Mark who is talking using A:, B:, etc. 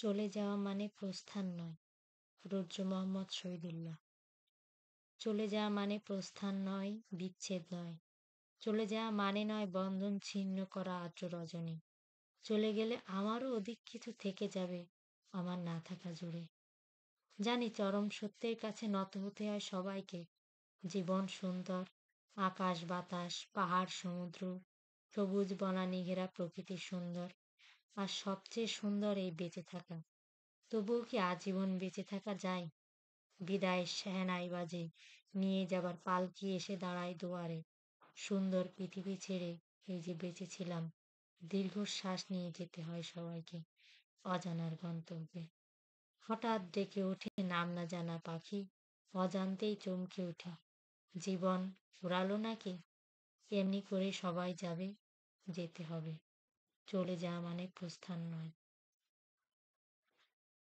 A: চলে যাওয়া মানে প্রস্থান নয়। রুদ্র মোহাম্মদ শহীদুল্লাহ। চলে যাওয়া মানে প্রস্থান নয়, বিচ্ছেদ নয়। চলে যাওয়া মানে নয় বন্ধন ছিন্ন করা আদ্র রজনী। চলে গেলে আমারও অধিক কিছু থেকে যাবে আমার না থাকা জুড়ে। জানি চরম সত্যের কাছে নত হতে হয় সবাইকে। জীবন সুন্দর, আকাশ বাতাস পাহাড় সমুদ্র, সবুজ বনানী ঘেরা প্রকৃতি সুন্দর। আর সবচেয়ে সুন্দর এই বেঁচে থাকা। তবুও কি আজীবন বেঁচে থাকা যায়? বিদায় সেহেনাই বাজে, নিয়ে যাবার পালকি এসে দাঁড়ায় দুয়ারে। সুন্দর পৃথিবী ছেড়ে এই যে বেঁচেছিলাম, দীর্ঘশ্বাস নিয়ে যেতে হয় সবাইকে অজানার গন্তব্যে। হঠাৎ ডেকে ওঠে নাম না জানা পাখি, অজান্তেই চমকে উঠি। জীবন ফুরালো নাকি? এমনি করে সবাই যাবে, যেতে হবে। চলে যাওয়া মানে প্রস্থান নয়।